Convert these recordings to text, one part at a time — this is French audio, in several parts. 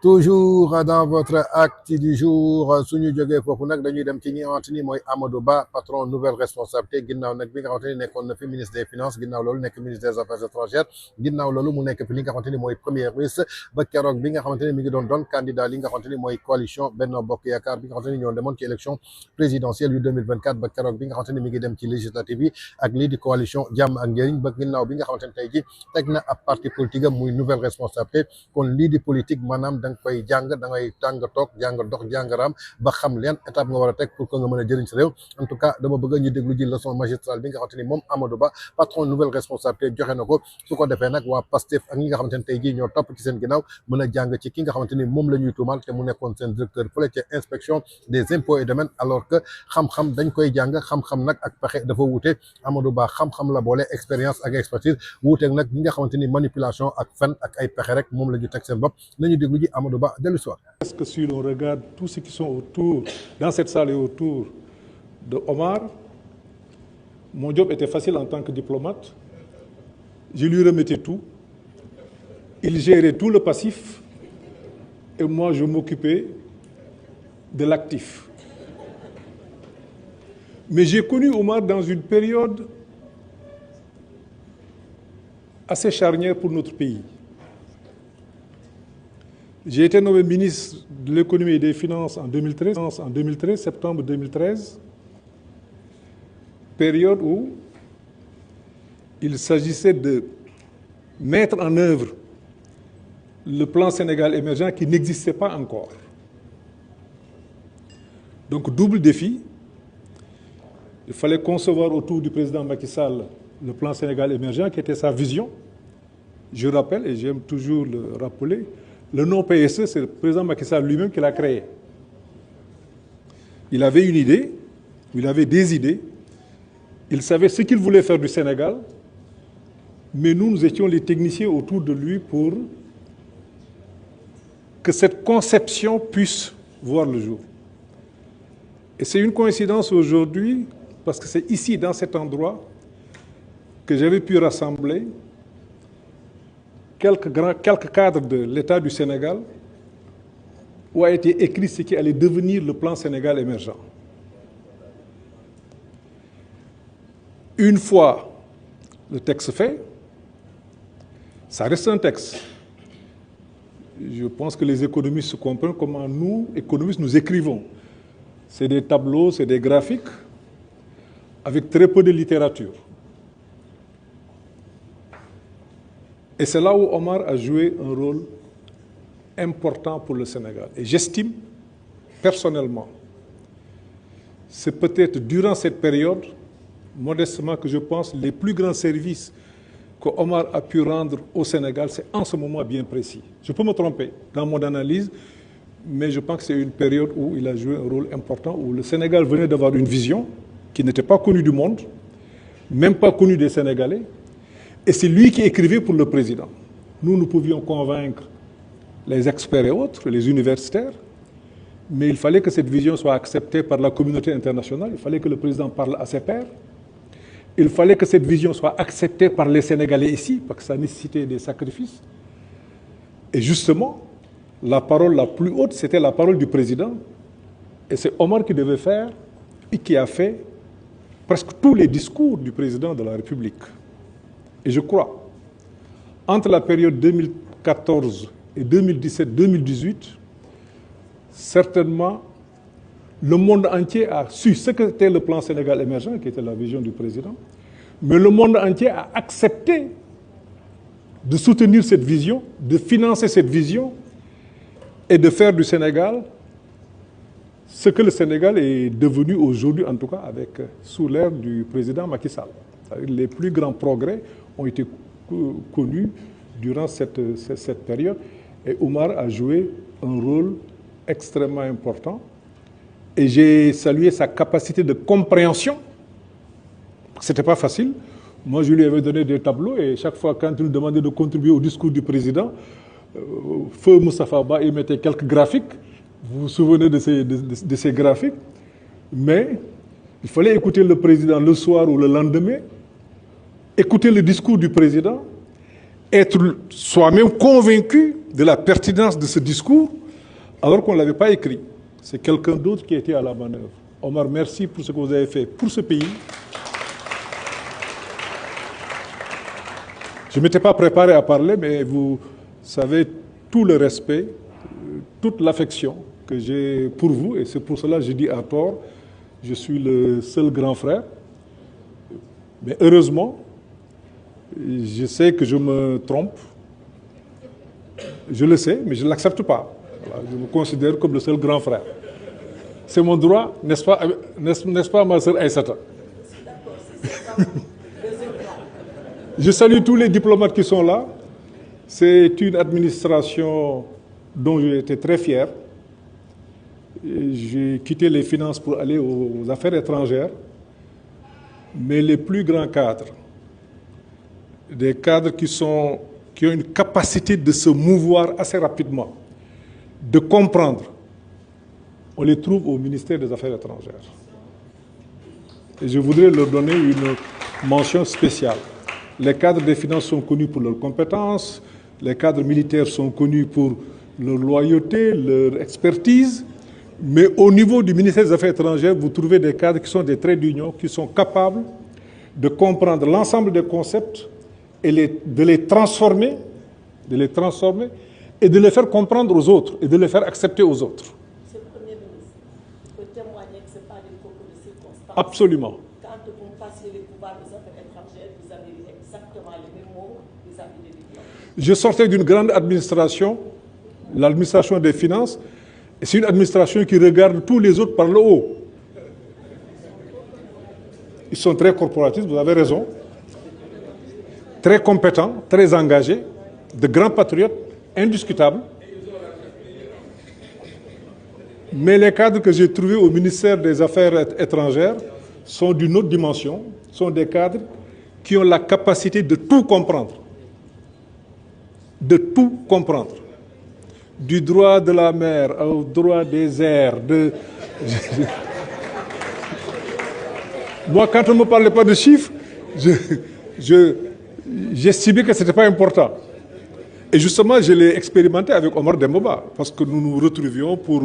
Toujours dans votre acte du jour suñu jógee foofu nag dañuy dem ci ñi nga xamante ni mooy Amadou Ba patron nouvelle responsabilité ginnaaw nag bi nga xamante ni nekkoon na fi ministre des finances ginnaaw loolu nekk ministre des affaires étrangères ginnaaw loolu mu nekk fi li nga xamante ni mooy premier ministre ba keroog bi nga xamante ni mi ngi doon candidat li nga xamante ni mooy coalition Benno Bokk Yaakaar bi nga xamante ni ñoo demoon ci élection présidentielle yu 2024 ba keroog bi nga xamante ni mi ngi dem ci législative yi ak lii di coalition jàmm ak njëriñ ba ginnaaw bi nga xamante ni tey ji teg na ab parti politique am muy nouvelle responsabilité kon lii di politique maanaam da nga koy jàng da ngay tàng toog jàng dox jàng raam ba xam leen étape nga war a teg pour que nga mën a jëriñ sa réew en tout cas dama bëgg ñu déglu ji leçon magistrale bi nga xamante ni moom Amadou Ba patron nouvelle responsabilité joxe na ko su ko defee nag waa Pastef ak ñi nga xamante ni tey jii ñoo topp ci seen ginnaaw mën a jàng ci ki nga xamante ni moom la ñuy tuumal te mu nekkoon seen directeur fële ca inspection des impôts et domaines alors que xam-xam dañ koy jàng xam-xam nag ak pexe dafa wuute Amadou Ba xam-xam la boole expérience ak expertise wuuteeg nag ñi nga xamante ni manipulation ak fen ak ay pexe rek moom la ñu teg seen bopp nañu déglu ji Amadou Ba dellu soir. Est-ce que si l'on regarde tous ceux qui sont autour, dans cette salle et autour de Omar, mon job était facile en tant que diplomate. Je lui remettais tout. Il gérait tout le passif et moi je m'occupais de l'actif. Mais j'ai connu Omar dans une période assez charnière pour notre pays. J'ai été nommé ministre de l'économie et des finances en 2013, septembre 2013, période où il s'agissait de mettre en œuvre le plan Sénégal émergent qui n'existait pas encore. Donc double défi, il fallait concevoir autour du président Macky Sall le plan Sénégal émergent qui était sa vision. Je rappelle, et j'aime toujours le rappeler, le nom PSE, c'est le président Macky Sall lui-même qui l'a créé. Il avait une idée, il avait des idées, il savait ce qu'il voulait faire du Sénégal, mais nous étions les techniciens autour de lui pour que cette conception puisse voir le jour. Et c'est une coïncidence aujourd'hui, parce que c'est ici, dans cet endroit, que j'avais pu rassembler quelques cadres de l'État du Sénégal où a été écrit ce qui allait devenir le plan Sénégal émergent. Une fois le texte fait, ça reste un texte. Je pense que les économistes se comprennent comment nous, économistes, nous écrivons. C'est des tableaux, c'est des graphiques, avec très peu de littérature. Et c'est là où Omar a joué un rôle important pour le Sénégal. Et j'estime, personnellement, c'est peut-être durant cette période, modestement, que je pense les plus grands services que Omar a pu rendre au Sénégal, c'est en ce moment bien précis. Je peux me tromper dans mon analyse, mais je pense que c'est une période où il a joué un rôle important, où le Sénégal venait d'avoir une vision qui n'était pas connue du monde, même pas connue des Sénégalais. Et c'est lui qui écrivait pour le président. Nous pouvions convaincre les experts et autres, les universitaires, mais il fallait que cette vision soit acceptée par la communauté internationale, il fallait que le président parle à ses pairs, il fallait que cette vision soit acceptée par les Sénégalais ici, parce que ça nécessitait des sacrifices. Et justement, la parole la plus haute, c'était la parole du président. Et c'est Omar qui devait faire, et qui a fait presque tous les discours du président de la République. Et je crois, entre la période 2014 et 2017-2018, certainement, le monde entier a su ce qu'était le plan Sénégal émergent, qui était la vision du président, mais le monde entier a accepté de soutenir cette vision, de financer cette vision et de faire du Sénégal ce que le Sénégal est devenu aujourd'hui, en tout cas sous l'ère du président Macky Sall. Les plus grands progrès ont été connus durant cette période et Omar a joué un rôle extrêmement important et j'ai salué sa capacité de compréhension. Ce n'était pas facile. Moi, je lui avais donné des tableaux et chaque fois quand il nous demandait de contribuer au discours du président, Feu Moustapha Ba, il mettait quelques graphiques. Vous vous souvenez de ces graphiques? Mais il fallait écouter le président le soir ou le lendemain, écouter le discours du président, être soi-même convaincu de la pertinence de ce discours, alors qu'on ne l'avait pas écrit. C'est quelqu'un d'autre qui était à la manœuvre. Omar, merci pour ce que vous avez fait pour ce pays. Je ne m'étais pas préparé à parler, mais vous savez tout le respect, toute l'affection que j'ai pour vous, et c'est pour cela que je dis à tort, je suis le seul grand frère. Mais heureusement, je sais que je me trompe. Je le sais, mais je ne l'accepte pas. Voilà, je me considère comme le seul grand frère. C'est mon droit, n'est-ce pas ma sœur Aïssata? Je salue tous les diplomates qui sont là. C'est une administration dont j'ai été très fier. J'ai quitté les finances pour aller aux affaires étrangères. Mais les plus grands cadres, des cadres qui ont une capacité de se mouvoir assez rapidement, de comprendre, on les trouve au ministère des Affaires étrangères. Et je voudrais leur donner une mention spéciale. Les cadres des finances sont connus pour leurs compétences, les cadres militaires sont connus pour leur loyauté, leur expertise, mais au niveau du ministère des Affaires étrangères, vous trouvez des cadres qui sont des traits d'union, qui sont capables de comprendre l'ensemble des concepts et de les transformer et de les faire comprendre aux autres et de les faire accepter aux autres. Monsieur le Premier ministre, peut témoigner que ce n'est pas des propos de circonstance. Absolument. Quand vous passiez les pouvoirs des affaires étrangères, vous avez eu exactement les mêmes mots vis-à-vis des diplômes. Je sortais d'une grande administration, l'administration des finances, et c'est une administration qui regarde tous les autres par le haut. Ils sont très corporatistes, vous avez raison, très compétents, très engagés, de grands patriotes, indiscutables. Mais les cadres que j'ai trouvés au ministère des Affaires étrangères sont d'une autre dimension, sont des cadres qui ont la capacité de tout comprendre. De tout comprendre. Du droit de la mer au droit des airs. Moi, quand on ne me parlait pas de chiffres, j'estimais que ce n'était pas important. Et justement, je l'ai expérimenté avec Omar Demboba, parce que nous nous retrouvions pour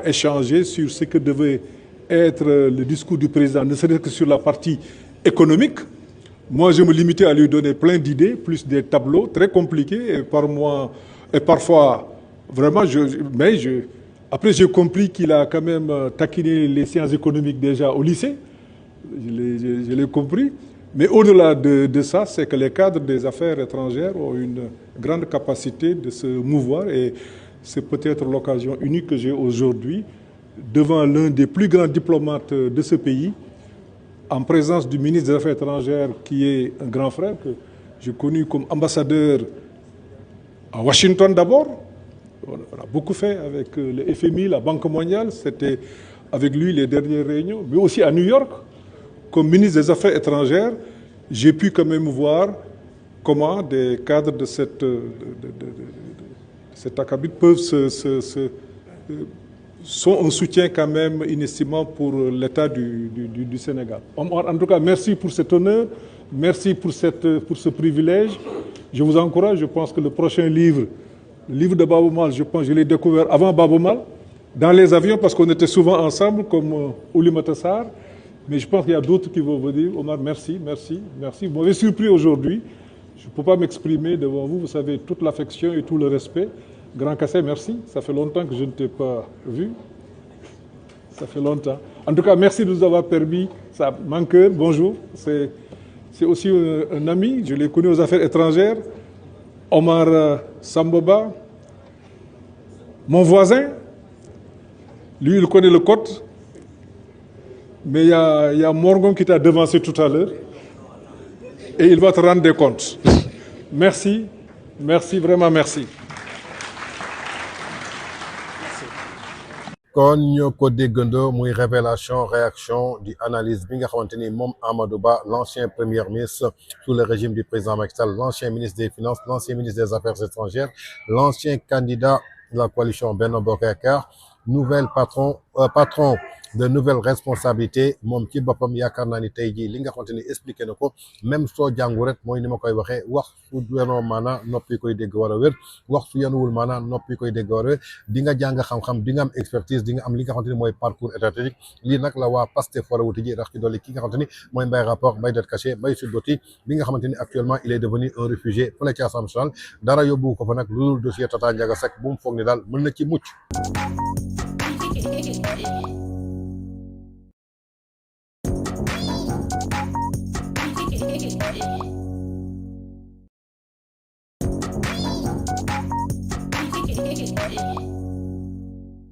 échanger sur ce que devait être le discours du président, ne serait-ce que sur la partie économique. Moi, je me limitais à lui donner plein d'idées, plus des tableaux très compliqués, et parfois, vraiment, après j'ai compris qu'il a quand même taquiné les sciences économiques déjà au lycée, je l'ai compris. Mais au-delà de ça, c'est que les cadres des affaires étrangères ont une grande capacité de se mouvoir, et c'est peut-être l'occasion unique que j'ai aujourd'hui, devant l'un des plus grands diplomates de ce pays, en présence du ministre des Affaires étrangères, qui est un grand frère que j'ai connu comme ambassadeur à Washington d'abord. On a beaucoup fait avec le FMI, la Banque mondiale, c'était avec lui les dernières réunions, mais aussi à New York, comme ministre des Affaires étrangères, j'ai pu quand même voir comment des cadres de cet acabit sont un soutien quand même inestimable pour l'État du Sénégal. En tout cas, merci pour cet honneur, merci pour ce privilège. Je vous encourage, je pense que le prochain livre, le livre de Babou Mal, je l'ai découvert avant Babou Mal, dans les avions, parce qu'on était souvent ensemble, comme Oulimata Sarr. Mais je pense qu'il y a d'autres qui vont vous dire, Omar, merci, merci, merci. Vous m'avez surpris aujourd'hui. Je ne peux pas m'exprimer devant vous. Vous savez, toute l'affection et tout le respect. Grand Kassé, merci. Ça fait longtemps que je ne t'ai pas vu. Ça fait longtemps. En tout cas, merci de nous avoir permis. Ça, mon cœur, bonjour. C'est aussi un ami. Je l'ai connu aux affaires étrangères. Omar Samboba. Mon voisin. Lui, il connaît le code. Mais il y a Morgan qui t'a devancé tout à l'heure et il va te rendre des comptes. Merci, merci, vraiment merci. kon ñoo ko déggandoo muy révélation réaction di analyse bi nga xamante ni moom Amadou Ba l'ancien premier ministre sous le régime du président Macky Sall l'ancien ministre des finances l'ancien ministre des affaires étrangères l'ancien candidat de la coalition Benno Bokk Yaakaar patron de nouvelles responsabilités moom ci boppam yaakaar naa ni tey jii li nga xamante ni expliqué na ko même soo jàngu rek mooy ni ma koy waxee wax su yenoo maanaa noppi koy dégg war a wér wax su yenuwul maanaa noppi koy dégg war a wér di nga jàng xam-xam di nga am expertise di nga am li nga xamante ni mooy parcours étatique lii nag la waa Pastef war a wuti ji rax ci dolli ki nga xamante ni mooy Mbaye Rapport Mbaye Det Caché Mbaye Sweet Beauty bi nga xamante ni actuellement il est devenu un réfugié fële ci Assemblée nationale dara yóbbu ko fa nag lu dul dossier Tata Ndiaga Seck bu mu foog ni daal mën na ci mucc Hey, hey, hey.